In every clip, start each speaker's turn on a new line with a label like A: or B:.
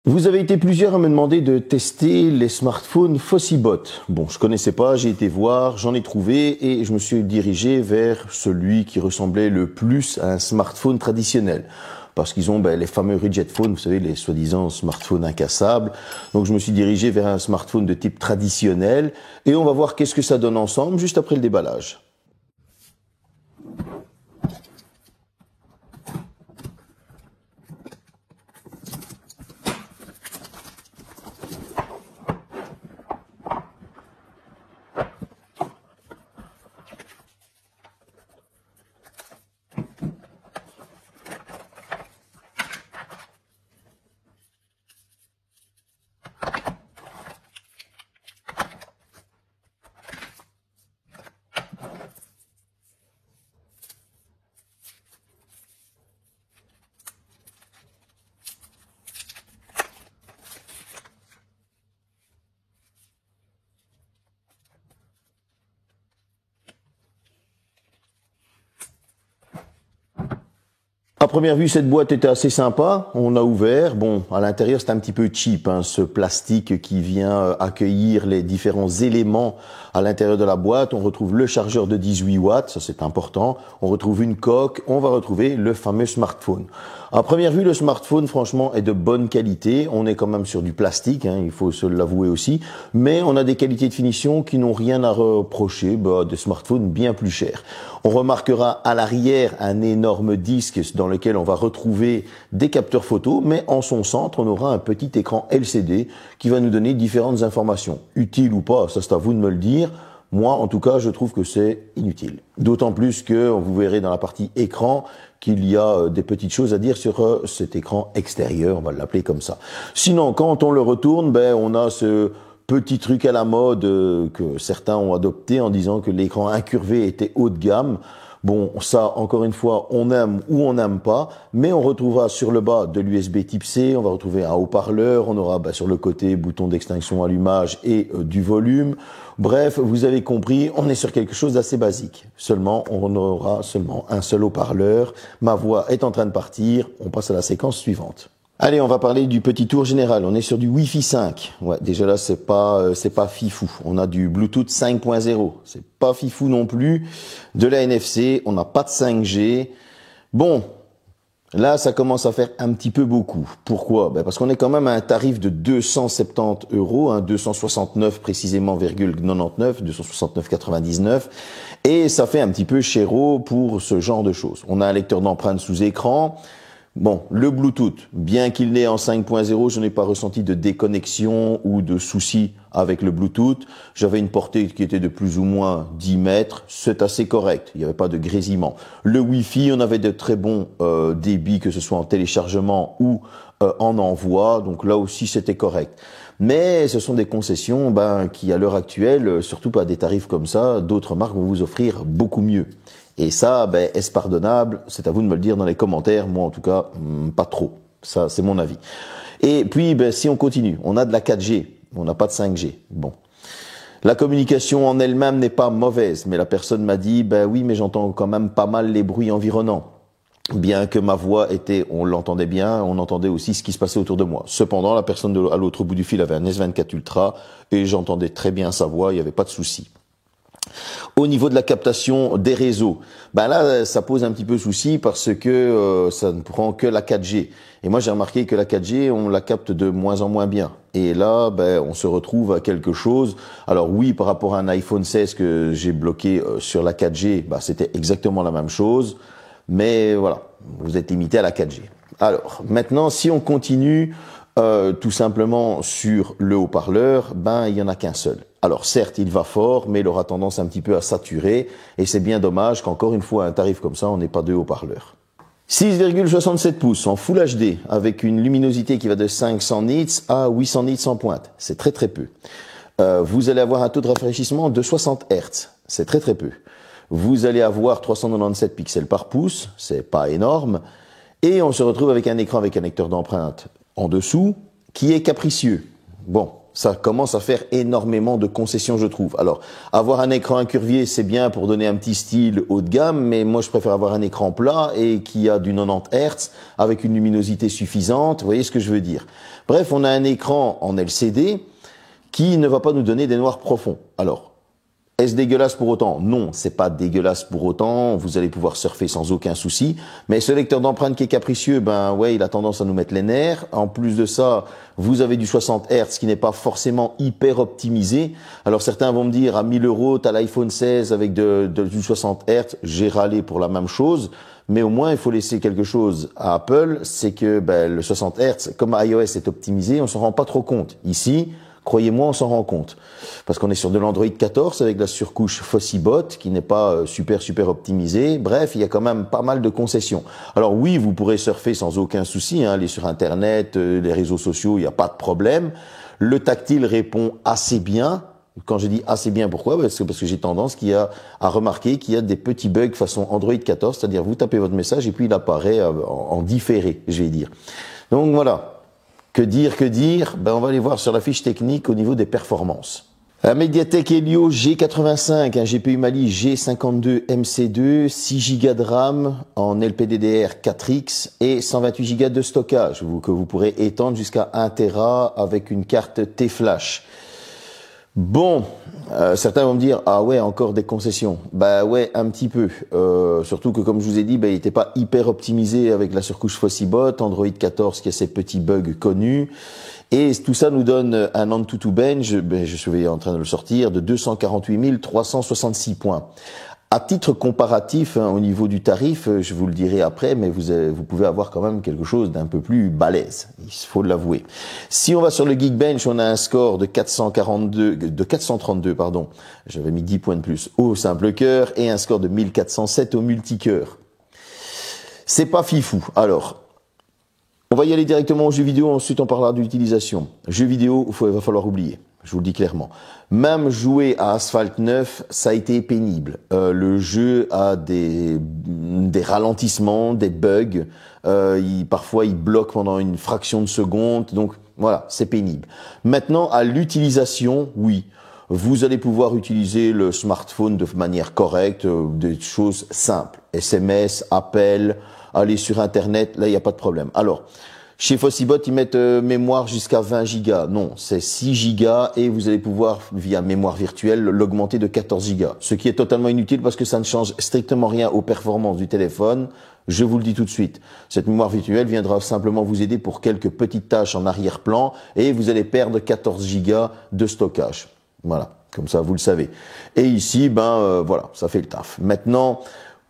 A: Vous avez été plusieurs à me demander de tester les smartphones Fossibot. Bon, je connaissais pas, j'ai été voir, j'en ai trouvé et je me suis dirigé vers celui qui ressemblait le plus à un smartphone traditionnel. Parce qu'ils ont les fameux Ridget Phones, vous savez, les soi-disant smartphones incassables. Donc je me suis dirigé vers un smartphone de type traditionnel et on va voir qu'est-ce que ça donne ensemble juste après le déballage. À première vue, cette boîte était assez sympa. On a ouvert. Bon, à l'intérieur, c'est un petit peu cheap, hein, ce plastique qui vient accueillir les différents éléments à l'intérieur de la boîte. On retrouve le chargeur de 18 watts, ça c'est important. On retrouve une coque. On va retrouver le fameux smartphone. À première vue, le smartphone, franchement, est de bonne qualité. On est quand même sur du plastique, hein, il faut se l'avouer aussi. Mais on a des qualités de finition qui n'ont rien à reprocher des smartphones bien plus chers. On remarquera à l'arrière un énorme disque dans lequel on va retrouver des capteurs photo, mais en son centre, on aura un petit écran LCD qui va nous donner différentes informations. Utile ou pas, ça c'est à vous de me le dire. Moi, en tout cas, je trouve que c'est inutile. D'autant plus que vous verrez dans la partie écran qu'il y a des petites choses à dire sur cet écran extérieur, on va l'appeler comme ça. Sinon, quand on le retourne, on a ce petit truc à la mode que certains ont adopté en disant que l'écran incurvé était haut de gamme. Bon, ça, encore une fois, on aime ou on n'aime pas, mais on retrouvera sur le bas de l'USB type C, on va retrouver un haut-parleur, on aura sur le côté bouton d'extinction allumage et du volume. Bref, vous avez compris, on est sur quelque chose d'assez basique. Seulement, on aura seulement un seul haut-parleur. Ma voix est en train de partir, on passe à la séquence suivante. Allez, on va parler du petit tour général. On est sur du Wi-Fi 5. Ouais, déjà là, c'est pas fifou. On a du Bluetooth 5.0. C'est pas fifou non plus. De la NFC. On n'a pas de 5G. Bon. Là, ça commence à faire un petit peu beaucoup. Pourquoi? Parce qu'on est quand même à un tarif de 270 €, hein, 269 précisément, 99, 269,99. Et ça fait un petit peu chéro pour ce genre de choses. On a un lecteur d'empreintes sous écran. Bon, le Bluetooth, bien qu'il n'est en 5.0, je n'ai pas ressenti de déconnexion ou de soucis avec le Bluetooth. J'avais une portée qui était de plus ou moins 10 mètres, c'est assez correct, il n'y avait pas de grésillement. Le Wi-Fi, on avait de très bons débits, que ce soit en téléchargement ou en envoi, donc là aussi c'était correct. Mais ce sont des concessions qui, à l'heure actuelle, surtout pas des tarifs comme ça, d'autres marques vont vous offrir beaucoup mieux. Et ça, est-ce pardonnable? C'est à vous de me le dire dans les commentaires. Moi, en tout cas, pas trop. Ça, c'est mon avis. Et puis, si on continue, on a de la 4G. On n'a pas de 5G. Bon. La communication en elle-même n'est pas mauvaise, mais la personne m'a dit, oui, mais j'entends quand même pas mal les bruits environnants. Bien que ma voix on l'entendait bien, on entendait aussi ce qui se passait autour de moi. Cependant, la personne à l'autre bout du fil avait un S24 Ultra et j'entendais très bien sa voix, il n'y avait pas de souci. Au niveau de la captation des réseaux, là, ça pose un petit peu souci parce que ça ne prend que la 4G. Et moi, j'ai remarqué que la 4G, on la capte de moins en moins bien. Et là, on se retrouve à quelque chose. Alors oui, par rapport à un iPhone 16 que j'ai bloqué sur la 4G, c'était exactement la même chose. Mais voilà, vous êtes limité à la 4G. Alors, maintenant, si on continue tout simplement sur le haut-parleur, il y en a qu'un seul. Alors certes, il va fort, mais il aura tendance un petit peu à saturer, et c'est bien dommage qu'encore une fois, à un tarif comme ça, on n'ait pas deux haut-parleurs. 6,67 pouces en Full HD, avec une luminosité qui va de 500 nits à 800 nits en pointe. C'est très très peu. Vous allez avoir un taux de rafraîchissement de 60 Hz. C'est très très peu. Vous allez avoir 397 pixels par pouce, c'est pas énorme. Et on se retrouve avec un écran avec un lecteur d'empreintes en dessous, qui est capricieux. Bon, Ça commence à faire énormément de concessions, je trouve. Alors, avoir un écran incurvé, c'est bien pour donner un petit style haut de gamme, mais moi, je préfère avoir un écran plat et qui a du 90 Hz avec une luminosité suffisante. Vous voyez ce que je veux dire? Bref, on a un écran en LCD qui ne va pas nous donner des noirs profonds. Alors, est-ce dégueulasse pour autant? Non, c'est pas dégueulasse pour autant. Vous allez pouvoir surfer sans aucun souci. Mais ce lecteur d'empreintes qui est capricieux, ben ouais, il a tendance à nous mettre les nerfs. En plus de ça, vous avez du 60 Hz qui n'est pas forcément hyper optimisé. Alors certains vont me dire, à 1000 €, t'as l'iPhone 16 avec du 60 Hz. J'ai râlé pour la même chose. Mais au moins, il faut laisser quelque chose à Apple. C'est que le 60 Hz, comme iOS est optimisé, on s'en rend pas trop compte. Ici, croyez-moi, on s'en rend compte. Parce qu'on est sur de l'Android 14 avec la surcouche FuzzyBot qui n'est pas super optimisée. Bref, il y a quand même pas mal de concessions. Alors oui, vous pourrez surfer sans aucun souci, aller sur Internet, les réseaux sociaux, il n'y a pas de problème. Le tactile répond assez bien. Quand je dis assez bien, pourquoi? Parce que j'ai tendance à remarquer qu'il y a des petits bugs façon Android 14, c'est-à-dire vous tapez votre message et puis il apparaît en différé, je vais dire. Donc voilà. Que dire? On va aller voir sur la fiche technique au niveau des performances. La Mediatek Helio G85, un GPU Mali G52 MC2, 6 Go de RAM en LPDDR 4X et 128 Go de stockage que vous pourrez étendre jusqu'à 1 Tera avec une carte T-Flash. Bon, certains vont me dire, ah ouais, encore des concessions. Bah ouais, un petit peu. Surtout que comme je vous ai dit, il n'était pas hyper optimisé avec la surcouche FuzzyBot, Android 14 qui a ses petits bugs connus. Et tout ça nous donne un AnTuTu Bench, je suis en train de le sortir, de 248 366 points. À titre comparatif, au niveau du tarif, je vous le dirai après, mais vous pouvez avoir quand même quelque chose d'un peu plus balèze, il faut l'avouer. Si on va sur le Geekbench, on a un score de 432, pardon, j'avais mis 10 points de plus au simple cœur, et un score de 1407 au multicœur. C'est pas fifou. Alors, on va y aller directement aux jeux vidéo, ensuite on parlera de l'utilisation. Jeux vidéo, il va falloir oublier. Je vous le dis clairement. Même jouer à Asphalt 9, ça a été pénible. Le jeu a des ralentissements, des bugs. Parfois, il bloque pendant une fraction de seconde. Donc, voilà, c'est pénible. Maintenant, à l'utilisation, oui. Vous allez pouvoir utiliser le smartphone de manière correcte, des choses simples. SMS, appels, aller sur Internet, là, il n'y a pas de problème. Alors, chez FuzzyBot, ils mettent mémoire jusqu'à 20 Go. Non, c'est 6 Go et vous allez pouvoir, via mémoire virtuelle, l'augmenter de 14 Go. Ce qui est totalement inutile parce que ça ne change strictement rien aux performances du téléphone. Je vous le dis tout de suite. Cette mémoire virtuelle viendra simplement vous aider pour quelques petites tâches en arrière-plan et vous allez perdre 14 Go de stockage. Voilà, comme ça vous le savez. Et ici, voilà, ça fait le taf. Maintenant,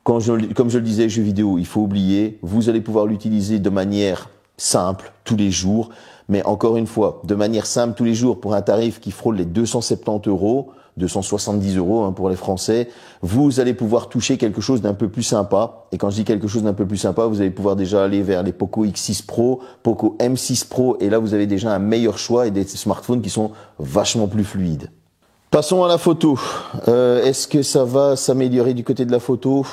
A: comme je le disais, jeux vidéo, il faut oublier. Vous allez pouvoir l'utiliser de manière simple, tous les jours, mais encore une fois, de manière simple tous les jours pour un tarif qui frôle les 270 €, 270 € pour les Français, vous allez pouvoir toucher quelque chose d'un peu plus sympa. Et quand je dis quelque chose d'un peu plus sympa, vous allez pouvoir déjà aller vers les Poco X6 Pro, Poco M6 Pro, et là vous avez déjà un meilleur choix et des smartphones qui sont vachement plus fluides. Passons à la photo. Est-ce que ça va s'améliorer du côté de la photo?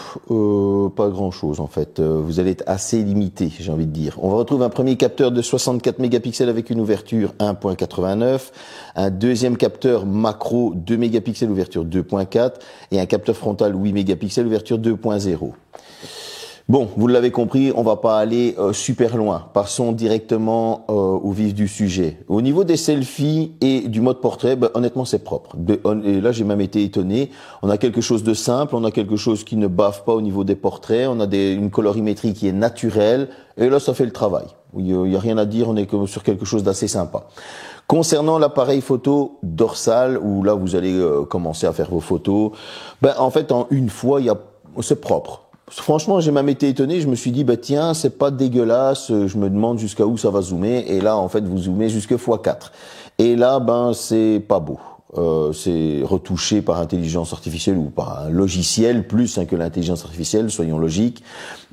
A: Pas grand-chose en fait. Vous allez être assez limité, j'ai envie de dire. On retrouve un premier capteur de 64 mégapixels avec une ouverture 1.89, un deuxième capteur macro 2 mégapixels ouverture 2.4 et un capteur frontal 8 mégapixels ouverture 2.0. Bon, vous l'avez compris, on va pas aller super loin. Passons directement au vif du sujet. Au niveau des selfies et du mode portrait, honnêtement, c'est propre. Et là, j'ai même été étonné. On a quelque chose de simple, on a quelque chose qui ne bave pas au niveau des portraits, on a une colorimétrie qui est naturelle, et là, ça fait le travail. Il y a rien à dire, on est sur quelque chose d'assez sympa. Concernant l'appareil photo dorsal, où là, vous allez commencer à faire vos photos, en fait, en une fois, c'est propre. Franchement, j'ai même été étonné, je me suis dit, tiens, c'est pas dégueulasse, je me demande jusqu'à où ça va zoomer, et là, en fait, vous zoomez jusque x4. Et là, c'est pas beau. C'est retouché par intelligence artificielle ou par un logiciel plus que l'intelligence artificielle, soyons logiques.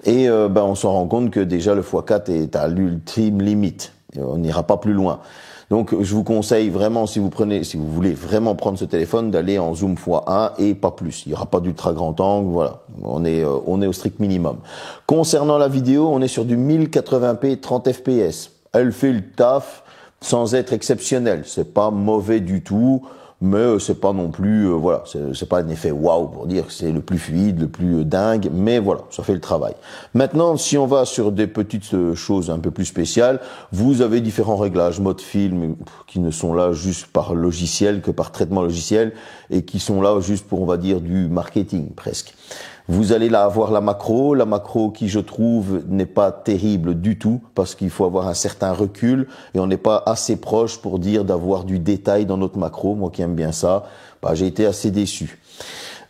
A: Et on s'en rend compte que déjà le x4 est à l'ultime limite. On n'ira pas plus loin. Donc, je vous conseille vraiment, si vous voulez vraiment prendre ce téléphone, d'aller en zoom x1 et pas plus. Il n'y aura pas d'ultra grand angle, voilà. On est au strict minimum. Concernant la vidéo, on est sur du 1080p 30 fps. Elle fait le taf. sans être exceptionnel. C'est pas mauvais du tout, mais c'est pas non plus, voilà, c'est pas un effet waouh pour dire que c'est le plus fluide, le plus dingue, mais voilà, ça fait le travail. Maintenant, si on va sur des petites choses un peu plus spéciales, vous avez différents réglages, mode film, qui ne sont là juste par logiciel que par traitement logiciel, et qui sont là juste pour, on va dire, du marketing presque. Vous allez là avoir la macro qui je trouve n'est pas terrible du tout parce qu'il faut avoir un certain recul et on n'est pas assez proche pour dire d'avoir du détail dans notre macro. Moi qui aime bien ça, j'ai été assez déçu.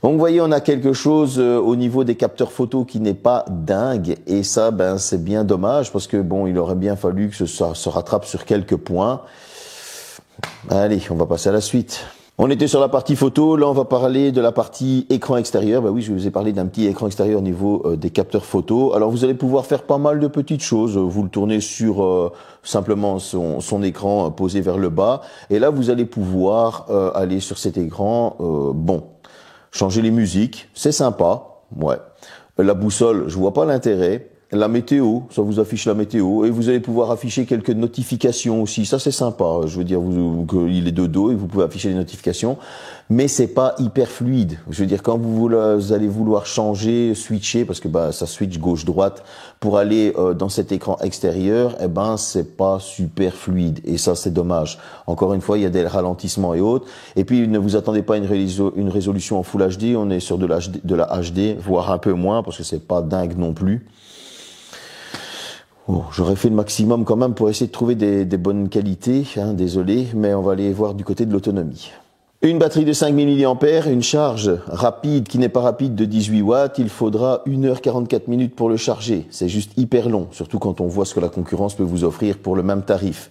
A: Donc vous voyez, on a quelque chose au niveau des capteurs photo qui n'est pas dingue et ça, c'est bien dommage parce que bon, il aurait bien fallu que ça se rattrape sur quelques points. Allez, on va passer à la suite. On était sur la partie photo, là on va parler de la partie écran extérieur. Oui, je vous ai parlé d'un petit écran extérieur au niveau des capteurs photo. Alors vous allez pouvoir faire pas mal de petites choses. Vous le tournez sur simplement son écran posé vers le bas. Et là vous allez pouvoir aller sur cet écran, changer les musiques, c'est sympa, ouais. La boussole, je vois pas l'intérêt. La météo, ça vous affiche la météo et vous allez pouvoir afficher quelques notifications aussi. Ça c'est sympa. Je veux dire, il est de dos et vous pouvez afficher les notifications, mais c'est pas hyper fluide. Je veux dire, quand vous allez vouloir changer, switcher, parce que ça switch gauche-droite pour aller dans cet écran extérieur, c'est pas super fluide et ça c'est dommage. Encore une fois, il y a des ralentissements et autres. Et puis ne vous attendez pas à une résolution en Full HD. On est sur de la HD, voire un peu moins parce que c'est pas dingue non plus. Bon, j'aurais fait le maximum quand même pour essayer de trouver des bonnes qualités, désolé, mais on va aller voir du côté de l'autonomie. Une batterie de 5000 mAh, une charge rapide qui n'est pas rapide de 18 watts, il faudra 1h44 minutes pour le charger. C'est juste hyper long, surtout quand on voit ce que la concurrence peut vous offrir pour le même tarif.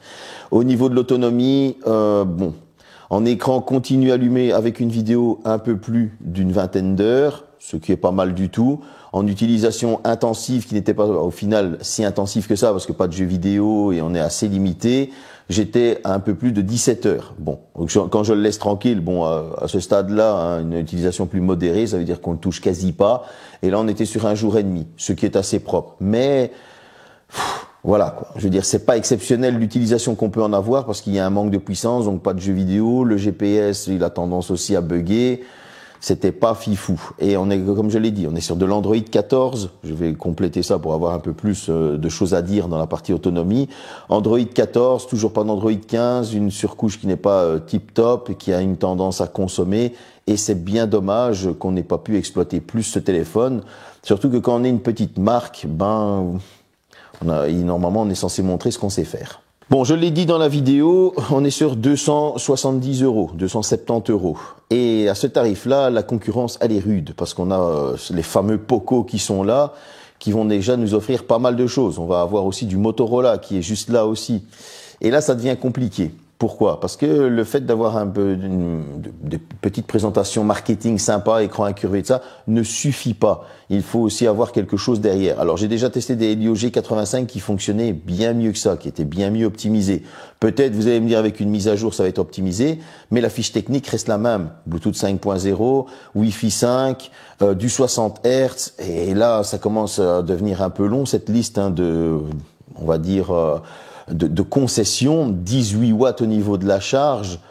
A: Au niveau de l'autonomie, en écran continu allumé avec une vidéo un peu plus d'une vingtaine d'heures, ce qui est pas mal du tout. En utilisation intensive, qui n'était pas au final si intensive que ça, parce que pas de jeux vidéo et on est assez limité, j'étais à un peu plus de 17 heures. Bon, quand je le laisse tranquille, à ce stade-là, une utilisation plus modérée, ça veut dire qu'on ne touche quasi pas. Et là, on était sur un jour et demi, ce qui est assez propre. Mais voilà, quoi. Je veux dire, c'est pas exceptionnel l'utilisation qu'on peut en avoir parce qu'il y a un manque de puissance, donc pas de jeux vidéo. Le GPS, il a tendance aussi à bugger. C'était pas fifou. Et on est, comme je l'ai dit, on est sur de l'Android 14. Je vais compléter ça pour avoir un peu plus de choses à dire dans la partie autonomie. Android 14, toujours pas d'Android 15, une surcouche qui n'est pas tip top et qui a une tendance à consommer. Et c'est bien dommage qu'on n'ait pas pu exploiter plus ce téléphone. Surtout que quand on est une petite marque, normalement on est censé montrer ce qu'on sait faire. Bon, je l'ai dit dans la vidéo, on est sur 270 €, 270 €. Et à ce tarif-là, la concurrence, elle est rude, parce qu'on a les fameux Poco qui sont là, qui vont déjà nous offrir pas mal de choses. On va avoir aussi du Motorola qui est juste là aussi. Et là, ça devient compliqué. Pourquoi? Parce que le fait d'avoir un peu de petites présentations marketing sympa, écran incurvé, de ça, ne suffit pas. Il faut aussi avoir quelque chose derrière. Alors, j'ai déjà testé des Helio G85 qui fonctionnaient bien mieux que ça, qui étaient bien mieux optimisés. Peut-être, vous allez me dire, avec une mise à jour, ça va être optimisé, mais la fiche technique reste la même. Bluetooth 5.0, Wi-Fi 5, du 60 Hz, et là, ça commence à devenir un peu long, cette liste on va dire, de concessions, 18 watts au niveau de la charge,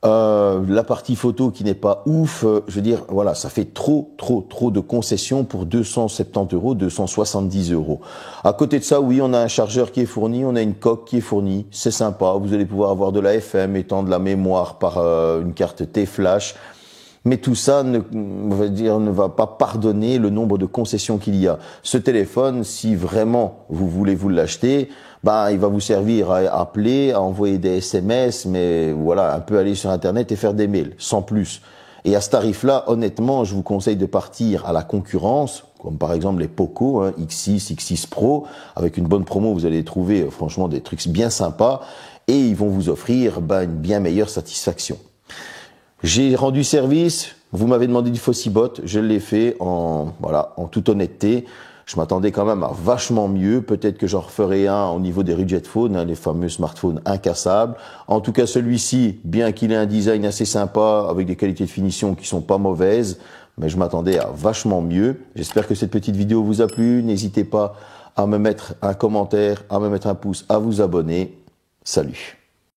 A: la partie photo qui n'est pas ouf, je veux dire, voilà, ça fait trop de concessions pour 270 €, 270 €. À côté de ça, oui, on a un chargeur qui est fourni, on a une coque qui est fournie, c'est sympa, vous allez pouvoir avoir de la FM étant de la mémoire par une carte T-Flash. Mais tout ça ne va pas pardonner le nombre de concessions qu'il y a. Ce téléphone, si vraiment vous voulez vous l'acheter, il va vous servir à appeler, à envoyer des SMS, mais voilà, un peu aller sur Internet et faire des mails, sans plus. Et à ce tarif-là, honnêtement, je vous conseille de partir à la concurrence, comme par exemple les Poco, X6, X6 Pro. Avec une bonne promo, vous allez trouver franchement des trucs bien sympas et ils vont vous offrir une bien meilleure satisfaction. J'ai rendu service, vous m'avez demandé du Fossibot, je l'ai fait en toute honnêteté. Je m'attendais quand même à vachement mieux, peut-être que j'en referai un au niveau des Rudget Phone, les fameux smartphones incassables. En tout cas celui-ci, bien qu'il ait un design assez sympa, avec des qualités de finition qui sont pas mauvaises, mais je m'attendais à vachement mieux. J'espère que cette petite vidéo vous a plu, n'hésitez pas à me mettre un commentaire, à me mettre un pouce, à vous abonner. Salut!